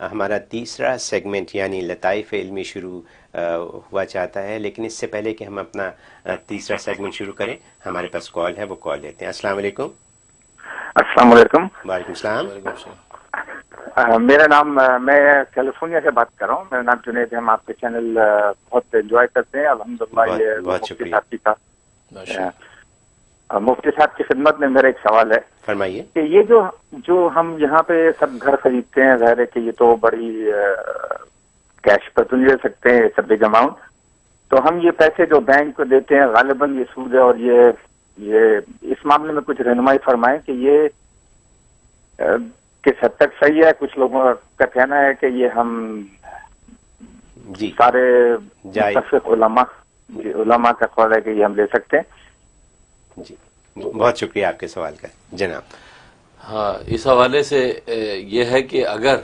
ہمارا تیسرا سیگمنٹ یعنی لطائف علمی شروع ہوا چاہتا ہے، لیکن اس سے پہلے کہ ہم اپنا تیسرا سیگمنٹ شروع کریں ہمارے پاس کال ہے، وہ کال لیتے ہیں۔ السلام علیکم۔ السلام علیکم۔ وعلیکم السلام۔ میرا نام، میں کیلیفورنیا سے بات کر رہا ہوں، میرا نام جنید ہے۔ ہم آپ کے چینل بہت انجوائے کرتے ہیں الحمدللہ۔ یہ بہت مفتی شکریہ۔ صاحب کی کا مفتی صاحب کی خدمت میں میرا ایک سوال ہے، فرمائیے۔ کہ یہ جو ہم یہاں پہ سب گھر خریدتے ہیں، ظاہر ہے کہ یہ تو بڑی کیش پر تو نہیں لے سکتے ہیں، سب بگ اماؤنٹ، تو ہم یہ پیسے جو بینک کو دیتے ہیں غالباً یہ سود ہے، اور یہ اس معاملے میں کچھ رہنمائی فرمائیں کہ یہ کس حد تک صحیح ہے۔ کچھ لوگوں کا کہنا ہے کہ یہ ہم سارے متفق علماء کا قول ہے کہ یہ ہم لے سکتے ہیں۔ جی بہت شکریہ آپ کے سوال کا جناب۔ ہاں، اس حوالے سے یہ ہے کہ اگر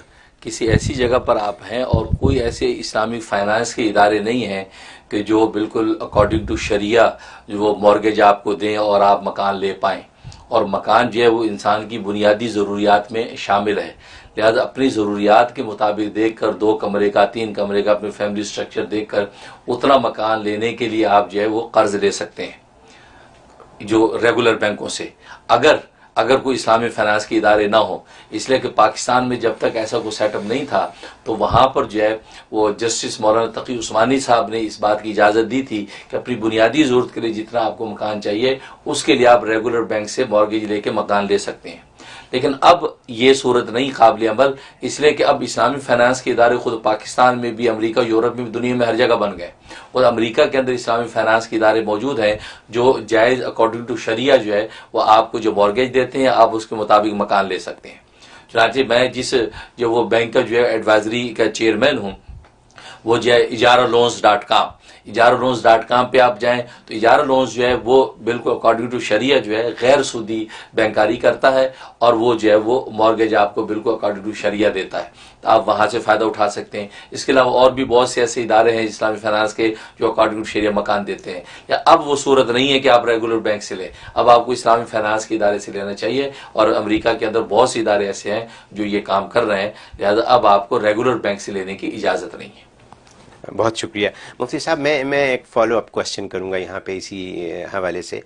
کسی ایسی جگہ پر آپ ہیں اور کوئی ایسے اسلامک فائنانس کے ادارے نہیں ہیں کہ جو بالکل اکارڈنگ ٹو شریعہ جو وہ مورگیج آپ کو دیں اور آپ مکان لے پائیں، اور مکان جو ہے وہ انسان کی بنیادی ضروریات میں شامل ہے، لہذا اپنی ضروریات کے مطابق دیکھ کر 2 کمرے کا 3 کمرے کا اپنی فیملی سٹرکچر دیکھ کر اتنا مکان لینے کے لیے آپ جو ہے وہ قرض لے سکتے ہیں جو ریگولر بینکوں سے، اگر کوئی اسلامی فائنانس کے ادارے نہ ہوں۔ اس لیے کہ پاکستان میں جب تک ایسا کوئی سیٹ اپ نہیں تھا تو وہاں پر جو ہے وہ جسٹس مولانا تقی عثمانی صاحب نے اس بات کی اجازت دی تھی کہ اپنی بنیادی ضرورت کے لیے جتنا آپ کو مکان چاہیے اس کے لیے آپ ریگولر بینک سے مارگیج لے کے مکان لے سکتے ہیں، لیکن اب یہ صورت نہیں قابل عمل، اس لیے کہ اب اسلامی فائنانس کے ادارے خود پاکستان میں بھی، امریکہ، یورپ میں بھی، دنیا میں ہر جگہ بن گئے، اور امریکہ کے اندر اسلامی فائنانس کے ادارے موجود ہیں جو جائز اکارڈنگ ٹو شریعہ جو ہے وہ آپ کو جو مارگیج دیتے ہیں آپ اس کے مطابق مکان لے سکتے ہیں۔ چنانچہ میں جو وہ بینک کا جو ہے ایڈوائزری کا چیئرمین ہوں، وہ جو ہے اجارالونز.com اجارالونز.com پہ آپ جائیں تو اجارہ لونز جو ہے وہ بالکل اکارڈنگ ٹو شریعہ جو ہے غیر سودی بینکاری کرتا ہے، اور وہ جو ہے وہ مارگیج آپ کو بالکل اکارڈنگ ٹو شریعہ دیتا ہے، تو آپ وہاں سے فائدہ اٹھا سکتے ہیں۔ اس کے علاوہ اور بھی بہت سے ایسے ادارے ہیں اسلامی فائنانس کے جو اکارڈنگ ٹو شریعہ مکان دیتے ہیں۔ یا اب وہ صورت نہیں ہے کہ آپ ریگولر بینک سے لیں، اب آپ کو اسلامی فائنانس کے ادارے سے لینا چاہیے، اور امریکہ کے اندر بہت سے ادارے ایسے ہیں جو یہ کام کر رہے ہیں، لہذا اب آپ کو ریگولر بینک سے لینے کی اجازت نہیں ہے۔ بہت شکریہ مفتی صاحب۔ میں ایک فالو اپ کوشچن کروں گا یہاں پہ اسی حوالے سے،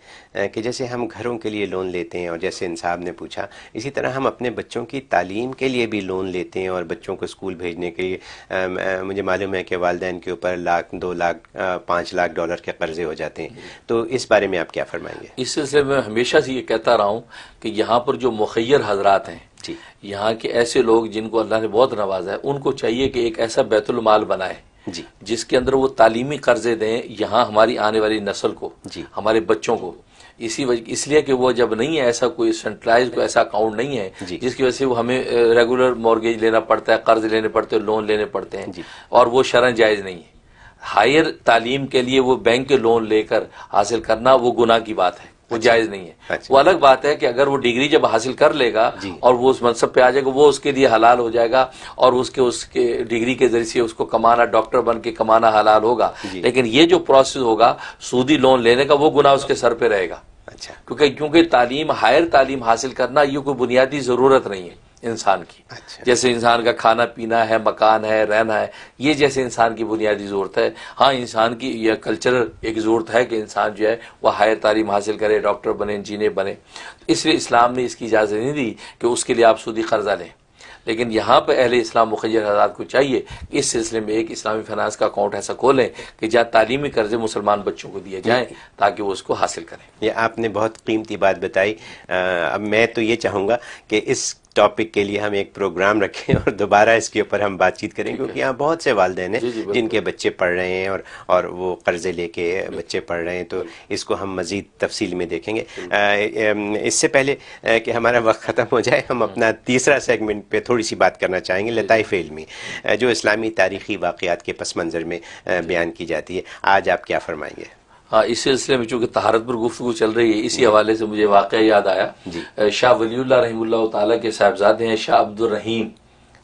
کہ جیسے ہم گھروں کے لیے لون لیتے ہیں اور جیسے انصاف نے پوچھا، اسی طرح ہم اپنے بچوں کی تعلیم کے لیے بھی لون لیتے ہیں، اور بچوں کو اسکول بھیجنے کے لیے مجھے معلوم ہے کہ والدین کے اوپر $1,00,000 $2,00,000 $5,00,000 کے قرضے ہو جاتے ہیں، تو اس بارے میں آپ کیا فرمائیں گے؟ اس سلسلے میں ہمیشہ سے یہ کہتا رہا ہوں کہ یہاں پر جو مخیر حضرات ہیں، جی، یہاں کے ایسے لوگ جن کو اللہ نے بہت نوازا ہے، ان کو چاہیے کہ ایک ایسا بیت المال بنائے جی، جس کے اندر وہ تعلیمی قرضے دیں یہاں ہماری آنے والی نسل کو، جی، ہمارے بچوں کو، اس لیے کہ وہ جب نہیں ہے ایسا کوئی سینٹرلائز کوئی ایسا اکاؤنٹ نہیں ہے جی، جس کی وجہ سے وہ ہمیں ریگولر مارگیج لینا پڑتا ہے، قرض لینے پڑتے ہیں، لون لینے پڑتے ہیں، جی، اور وہ شرعاً جائز نہیں ہے۔ ہائر تعلیم کے لیے وہ بینک کے لون لے کر حاصل کرنا وہ گناہ کی بات ہے، وہ جائز نہیں ہے۔ وہ الگ بات ہے کہ اگر وہ ڈگری جب حاصل کر لے گا اور وہ اس منصب پہ آ جائے گا، وہ اس کے لیے حلال ہو جائے گا، اور اس کے ڈگری کے ذریعے سے اس کو کمانا، ڈاکٹر بن کے کمانا حلال ہوگا، لیکن یہ جو پروسیس ہوگا سودی لون لینے کا، وہ گناہ اس کے سر پہ رہے گا۔ اچھا، کیونکہ ہائر تعلیم حاصل کرنا یہ کوئی بنیادی ضرورت نہیں ہے انسان کی، جیسے انسان کا کھانا پینا ہے، مکان ہے، رہنا ہے، یہ جیسے انسان کی بنیادی ضرورت ہے۔ ہاں، انسان کی یہ کلچرل ایک ضرورت ہے کہ انسان جو ہے وہ ہائر تعلیم حاصل کرے، ڈاکٹر بنے، انجینئر بنے، اس لیے اسلام نے اس کی اجازت نہیں دی کہ اس کے لیے آپ سودی قرضہ لیں۔ لیکن یہاں پہ اہل اسلام مخیر حضرات کو چاہیے کہ اس سلسلے میں ایک اسلامی فائنانس کا اکاؤنٹ ایسا کھولیں کہ جہاں تعلیمی قرضے مسلمان بچوں کو دیے جائیں تاکہ وہ اس کو حاصل کریں۔ یہ آپ نے بہت قیمتی بات بتائی۔ اب میں تو یہ چاہوں گا کہ اس ٹاپک کے لیے ہم ایک پروگرام رکھیں اور دوبارہ اس کے اوپر ہم بات چیت کریں، کیونکہ یہاں بہت سے والدین ہیں جن کے بچے پڑھ رہے ہیں اور وہ قرضے لے کے بچے پڑھ رہے ہیں، تو اس کو ہم مزید تفصیل میں دیکھیں گے۔ اس سے پہلے کہ ہمارا وقت ختم ہو جائے، ہم اپنا تیسرا سیگمنٹ پہ تھوڑی سی بات کرنا چاہیں گے، لطائف علمی، جو اسلامی تاریخی واقعات کے پس منظر میں بیان کی جاتی ہے۔ آج آپ کیا فرمائیں گے؟ ہاں، اس سلسلے میں چونکہ طہارت پر گفتگو چل رہی ہے، اسی حوالے سے مجھے واقعہ یاد آیا۔ شاہ ولی اللہ رحمہ اللہ تعالیٰ کے صاحبزادے ہیں شاہ عبد الرحیم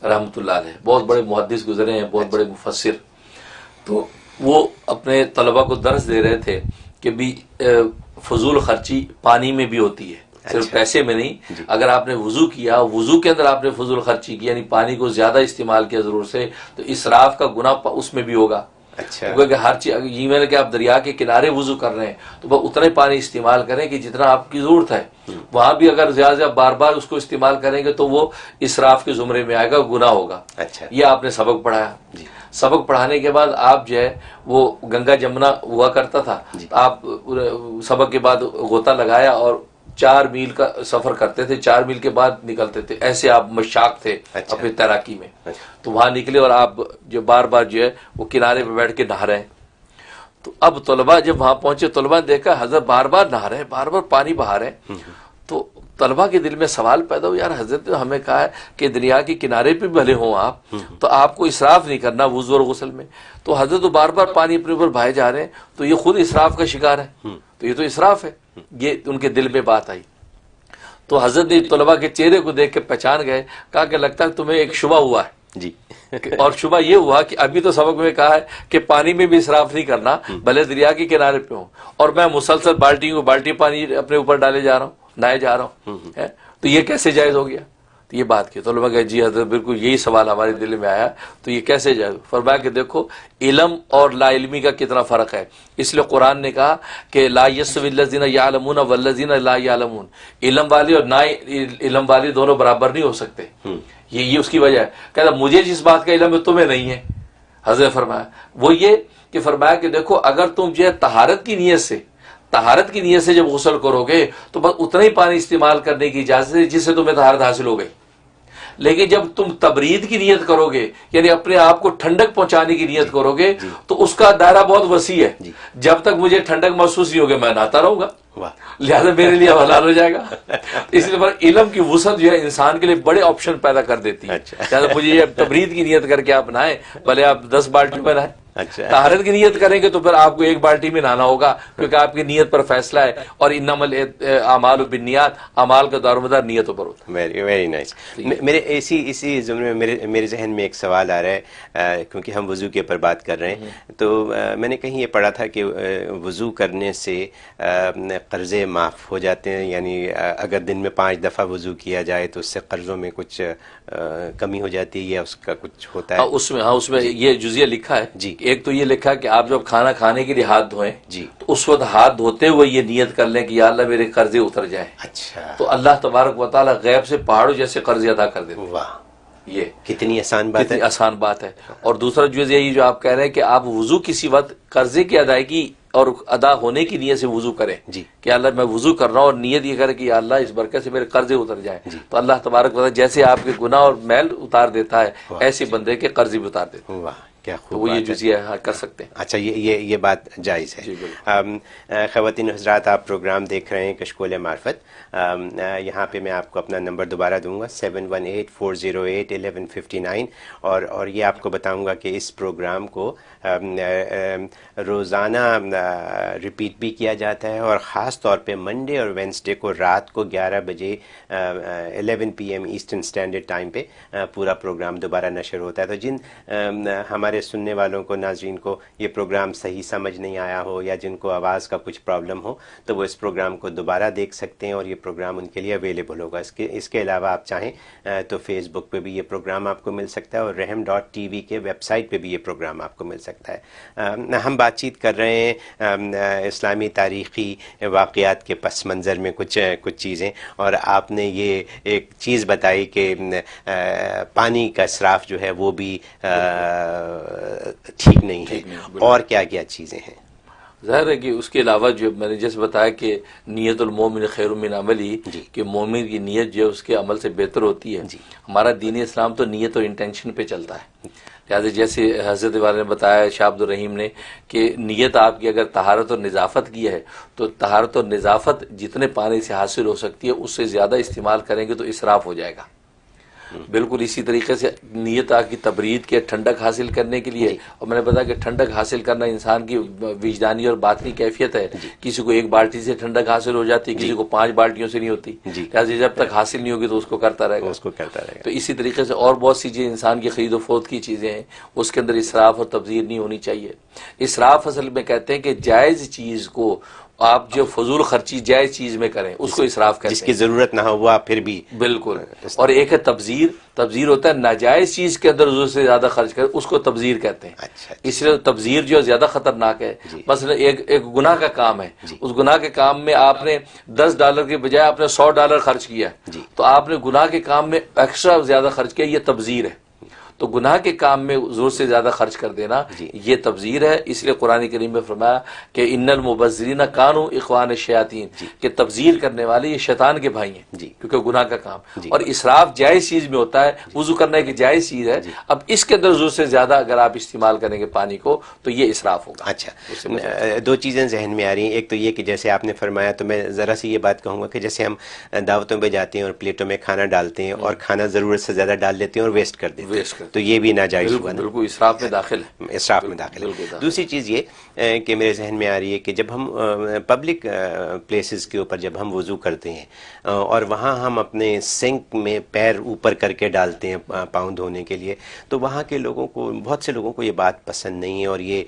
رحمۃ اللہ علیہ، بہت بڑے محدث گزرے ہیں، بہت بڑے مفسر۔ تو وہ اپنے طلبہ کو درس دے رہے تھے کہ بھی فضول خرچی پانی میں بھی ہوتی ہے، صرف پیسے میں نہیں. اگر آپ نے وضو کیا, وضو کے اندر آپ نے فضول خرچی کی, یعنی پانی کو زیادہ استعمال کیا ضرورت سے, تو اسراف کا گناہ اس میں بھی ہوگا. اچھا, کیونکہ ہر چیز, یہ میں نے کہ آپ دریا کے کنارے وضو کر رہے ہیں تو بس اتنا ہی پانی استعمال کریں کہ جتنا آپ کی ضرورت ہے. وہاں بھی اگر زیادہ زیادہ بار بار اس کو استعمال کریں گے تو وہ اسراف کے زمرے میں آئے گا, گناہ ہوگا. اچھا, یہ آپ نے سبق پڑھایا. سبق پڑھانے کے بعد آپ جو ہے وہ گنگا جمنا ہوا کرتا تھا, آپ سبق کے بعد غوطہ لگایا اور 4 میل کا سفر کرتے تھے, 4 میل کے بعد نکلتے تھے. ایسے آپ مشاق تھے اپنی تیراکی میں. تو وہاں نکلے اور آپ جو بار بار جو ہے وہ کنارے پہ بیٹھ کے نہا رہے ہیں. تو اب طلباء جب وہاں پہنچے, طلباء نے دیکھا حضرت بار بار نہا رہے ہیں, بار بار پانی بہا رہے ہیں. تو طلباء کے دل میں سوال پیدا ہو, یار حضرت نے ہمیں کہا ہے کہ دریا کے کنارے پہ بھلے ہوں آپ, تو آپ کو اسراف نہیں کرنا وضو اور غسل میں, تو حضرت تو بار بار پانی اپنے اوپر بہائے جا رہے ہیں, تو یہ خود اسراف کا شکار ہے, تو یہ تو اسراف ہے. یہ ان کے دل میں بات آئی. تو حضرت نے طلباء کے چہرے کو دیکھ کے پہچان گئے, کہا کہ لگتا ہے تمہیں ایک شبہ ہوا ہے. جی. اور شبہ یہ ہوا کہ ابھی تو سبق میں کہا ہے کہ پانی میں بھی اسراف نہیں کرنا, بھلے دریا کے کنارے پہ ہوں, اور میں مسلسل بالٹی پانی اپنے اوپر ڈالے جا رہا ہوں, نہائے جا رہا ہوں, تو یہ کیسے جائز ہو گیا؟ تو یہ بات کی. تو لوگ کہا جی حضرت بالکل یہی سوال ہمارے دل میں آیا, تو یہ کیسے جائز؟ فرمایا کہ دیکھو علم اور لا علمی کا کتنا فرق ہے. اس لیے قرآن نے کہا کہ لا یستوی الذین یعلمون والذین لا یعلمون, علم والے اور نا علم والے دونوں برابر نہیں ہو سکتے. یہ اس کی وجہ ہے. کہتا مجھے جس بات کا علم ہے تمہیں نہیں ہے. حضرت فرمایا وہ یہ کہ فرمایا کہ دیکھو اگر تم جو ہے طہارت کی نیت سے جب غسل کرو گے تو بس اتنا ہی پانی استعمال کرنے کی اجازت ہے جس سے تمہیں طہارت حاصل ہو گئی. لیکن جب تم تبرید کی نیت کرو گے, یعنی اپنے آپ کو ٹھنڈک پہنچانے کی نیت کرو گے, تو اس کا دائرہ بہت وسیع ہے. جب تک مجھے ٹھنڈک محسوس نہیں ہوگی میں نہاتا رہوں گا, لہذا میرے لیے حلال ہو جائے گا. اس لیے علم کی وسعت جو ہے انسان کے لیے بڑے آپشن پیدا کر دیتی ہے. لہذا مجھے یہ تبرید کی نیت کر کے آپ نہائیں, بھلے آپ 10 بالٹی میں نہائیں. طہارت کی نیت کریں گے تو پھر آپ کو 1 بالٹی میں نہانا ہوگا, کیونکہ آپ کی نیت پر فیصلہ ہے, اور انما الاعمال بالنیات, اعمال کا دار و مدار نیتوں پر ہوتا ہے. Very nice. میرے اسی زمرے میں میرے ذہن میں ایک سوال آ رہا ہے, کیونکہ ہم وضو کے اوپر بات کر رہے ہیں, تو میں نے کہیں یہ پڑھا تھا کہ وضو کرنے سے قرضے معاف ہو جاتے ہیں, یعنی اگر دن میں 5 دفعہ وضو کیا جائے تو اس سے قرضوں میں کچھ کمی ہو جاتی ہے, یا اس کا کچھ ہوتا ہے؟ اس میں یہ جزیہ لکھا ہے. جی. ایک تو یہ لکھا کہ آپ جب کھانا کھانے کے لیے ہاتھ دھوئیں, جی, تو اس وقت ہاتھ دھوتے ہوئے یہ نیت کر لیں کہ یا اللہ میرے قرضے اتر جائیں. اچھا. تو اللہ تبارک و تعالیٰ غیب سے پہاڑوں جیسے قرضے ادا کر دیتے. واہ, یہ کتنی آسان بات ہے. آسان بات ہے. اور دوسرا یہی جو آپ کہہ رہے ہیں کہ آپ وضو کسی وقت قرضے کی ادائیگی اور ادا ہونے کی نیت سے وضو کریں. جی. کہ اللہ میں وضو کر رہا ہوں, اور نیت یہ کرے کہ یا اللہ اس برکت سے میرے قرضے اتر جائیں. تو اللہ تبارک و تعالیٰ جیسے آپ کے گناہ اور میل اتار دیتا ہے, ایسے بندے کے قرضے بھی اتار دیتا ہے. واہ, کیا خوب. تو وہ یہ جزیہ کر سکتے ہیں. اچھا, یہ بات جائز ہے. خواتین حضرات, آپ پروگرام دیکھ رہے ہیں کشکول معرفت. یہاں پہ میں آپ کو اپنا نمبر دوبارہ دوں گا 7184081159, اور یہ آپ کو بتاؤں گا کہ اس پروگرام کو روزانہ ریپیٹ بھی کیا جاتا ہے, اور خاص طور پہ منڈے اور وینسڈے کو رات کو 11 بجے 11 PM ایسٹرن اسٹینڈرڈ ٹائم پہ پورا پروگرام دوبارہ نشر ہوتا ہے. تو جن ہمارے سننے والوں کو, ناظرین کو یہ پروگرام صحیح سمجھ نہیں آیا ہو, یا جن کو آواز کا کچھ پرابلم ہو, تو وہ اس پروگرام کو دوبارہ دیکھ سکتے ہیں, اور یہ پروگرام ان کے لیے اویلیبل ہوگا. اس کے علاوہ آپ چاہیں تو فیس بک پہ بھی یہ پروگرام آپ کو مل سکتا ہے, اور رحم.tv کے ویب سائٹ پہ بھی یہ پروگرام آپ کو مل سکتا ہے. ہم بات چیت کر رہے ہیں اسلامی تاریخی واقعات کے پس منظر میں کچھ چیزیں, اور آپ نے یہ ایک چیز بتائی کہ پانی کا اسراف جو ہے وہ بھی ٹھیک نہیں ہے. اور کیا کیا چیزیں ہیں؟ ظاہر ہے کہ اس کے علاوہ جو میں نے جیسے بتایا کہ نیت المومن خیر من عملی, کہ مومن کی نیت جو ہے اس کے عمل سے بہتر ہوتی ہے. ہمارا دین اسلام تو نیت اور انٹینشن پہ چلتا ہے. لہٰذا جیسے حضرت والے نے بتایا, شاہ عبد الرحیم نے, کہ نیت آپ کی اگر طہارت اور نظافت کی ہے تو طہارت اور نظافت جتنے پانی سے حاصل ہو سکتی ہے اس سے زیادہ استعمال کریں گے تو اسراف ہو جائے گا. بالکل اسی طریقے سے نیت آپ کی تبرید کے ٹھنڈک حاصل کرنے کے لیے, اور میں نے بتایا کہ ٹھنڈک حاصل کرنا انسان کی وجدانی اور باطنی کیفیت ہے. کسی کو 1 بالٹی سے ٹھنڈک حاصل ہو جاتی ہے, کسی کو 5 بالٹیوں سے نہیں ہوتی. لہٰذا جب تک حاصل نہیں ہوگی تو اس کو کرتا رہے گا. تو اسی طریقے سے اور بہت سی چیزیں انسان کی خرید و فروخت کی چیزیں ہیں, اس کے اندر اسراف اور تبذیر نہیں ہونی چاہیے. اسراف اصل میں کہتے ہیں کہ جائز چیز کو آپ جو فضول خرچی جائز چیز میں کریں اس کو اسراف کہتے ہیں. جس کی ضرورت نہ ہو وہ آپ پھر بھی بالکل. اور ایک ہے تبذیر. تبذیر ہوتا ہے ناجائز چیز کے اندر ضرورت سے زیادہ خرچ کرے، اس کو تبذیر کہتے ہیں. اچھا اس لیے تبذیر جو زیادہ خطرناک ہے. مثلا ایک گناہ کا کام ہے، اس گناہ کے کام میں آپ نے $10 کے بجائے آپ نے $100 خرچ کیا، تو آپ نے گناہ کے کام میں ایکسٹرا زیادہ خرچ کیا، یہ تبذیر ہے. تو گناہ کے کام میں ضرورت سے زیادہ خرچ کر دینا یہ تبذیر ہے. اس لیے قرآن کریم میں فرمایا کہ ان المبذرین کانوا اخوان الشیاطین، کہ تبذیر کرنے والے یہ شیطان کے بھائی ہیں، کیونکہ گناہ کا کام. اور اسراف جائز چیز میں ہوتا ہے، وضو کرنا ایک جائز چیز ہے، اب اس کے اندر ضرورت سے زیادہ اگر آپ استعمال کریں گے پانی کو تو یہ اسراف ہوگا. اچھا، دو چیزیں ذہن میں آ رہی ہیں. ایک تو یہ کہ جیسے آپ نے فرمایا، تو میں ذرا سی یہ بات کہوں گا کہ جیسے ہم دعوتوں پہ جاتے ہیں اور پلیٹوں میں کھانا ڈالتے ہیں اور کھانا ضرورت سے زیادہ ڈال دیتے ہیں اور ویسٹ کر دیتے ہیں، تو یہ بھی ناجائز ہوا. بالکل اسراف میں داخل ہے. اسراف میں داخل ہے. دوسری چیز یہ کہ میرے ذہن میں آ رہی ہے کہ جب ہم پبلک پلیسز کے اوپر جب ہم وضو کرتے ہیں اور وہاں ہم اپنے سنک میں پیر اوپر کر کے ڈالتے ہیں پاؤں دھونے کے لیے، تو وہاں کے لوگوں کو، بہت سے لوگوں کو یہ بات پسند نہیں ہے اور یہ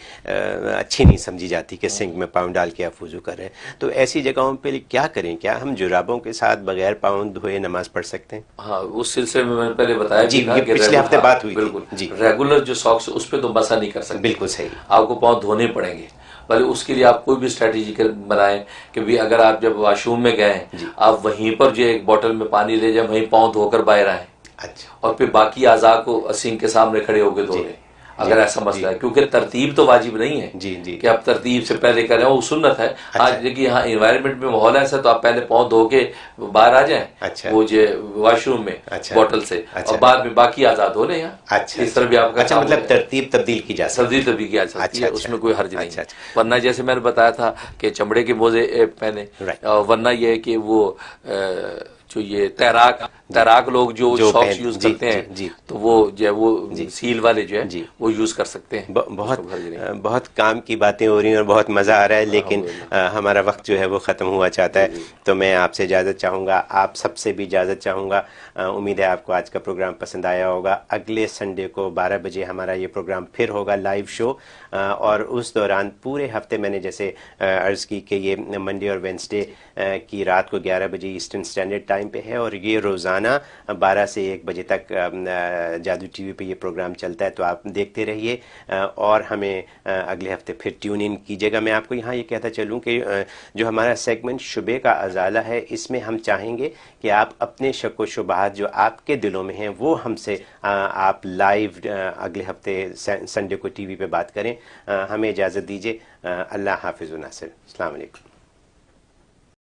اچھی نہیں سمجھی جاتی کہ سنک میں پاؤں ڈال کے آپ وضو کر رہے ہیں. تو ایسی جگہوں پہ کیا کریں؟ کیا ہم جرابوں کے ساتھ بغیر پاؤں دھوئے نماز پڑھ سکتے ہیں؟ ہاں، اس سلسلے میں نے پہلے بتایا جی، یہ پچھلے ہفتے بات ہوئی. بالکل ریگولر جو ساکس اس پہ تو مسا نہیں کر سکتے. بالکل صحیح. آپ کو پاؤں دھونے پڑیں گے. بھلے اس کے لیے آپ کوئی بھی اسٹریٹجی بنائیں کہ بھی اگر آپ جب واش روم میں گئے آپ وہیں پر جو ایک بوٹل میں پانی لے جائیں، وہیں پاؤں دھو کر باہر آئیں. اچھا. اور پھر باقی اعضاء کو سنک کے سامنے کھڑے ہو کے دھو لیں اگر ایسا مسئلہ ہے، کیونکہ ترتیب تو واجب نہیں ہے کہ آپ ترتیب سے پہلے کریں، وہ سنت ہے. آج دیکھیے یہاں انوائرمنٹ میں ماحول ایسا تو آپ پہلے پاؤں دھو کے باہر آ جائیں وہ جو واش روم میں بوٹل سے، اور بعد میں باقی آزاد ہو لیں. اس طرح بھی آپ کا مطلب ترتیب تبدیل کی جا سکتی ہے، اس میں کوئی حرج نہیں ہے. ورنہ جیسے میں نے بتایا تھا کہ چمڑے کے موزے پہنے، ورنہ یہ ہے کہ وہ جو یہ تیراک لوگ جو ساکس یوز کرتے ہیں تو وہ جو ہے وہ سیل والے جو ہے وہ یوز کر سکتے ہیں. بہت کام کی باتیں ہو رہی ہیں اور بہت مزہ آ رہا ہے، لیکن ہمارا وقت جو ہے وہ ختم ہوا چاہتا ہے. تو میں آپ سے اجازت چاہوں گا، آپ سب سے بھی اجازت چاہوں گا. امید ہے آپ کو آج کا پروگرام پسند آیا ہوگا. اگلے سنڈے کو 12 بجے ہمارا یہ پروگرام پھر ہوگا، لائیو شو. اور اس دوران پورے ہفتے میں نے جیسے عرض کی کہ یہ منڈے اور وینسڈے کی رات کو 11 بجے ایسٹرن اسٹینڈرڈ ٹائم پہ ہے، اور یہ روزانہ 12 سے 1 بجے تک جادو ٹی وی پہ یہ پروگرام چلتا ہے. تو آپ دیکھتے رہیے اور ہمیں اگلے ہفتے پھر ٹیون ان کیجیے گا. میں آپ کو یہاں یہ کہتا چلوں کہ جو ہمارا سیگمنٹ شبے کا ازالہ ہے، اس میں ہم چاہیں گے کہ آپ اپنے شک و شبہات جو آپ کے دلوں میں ہیں وہ ہم سے آپ لائیو اگلے ہفتے سنڈے کو ٹی وی پہ بات کریں. ہمیں اجازت دیجیے. اللہ حافظ و ناصر. السلام علیکم.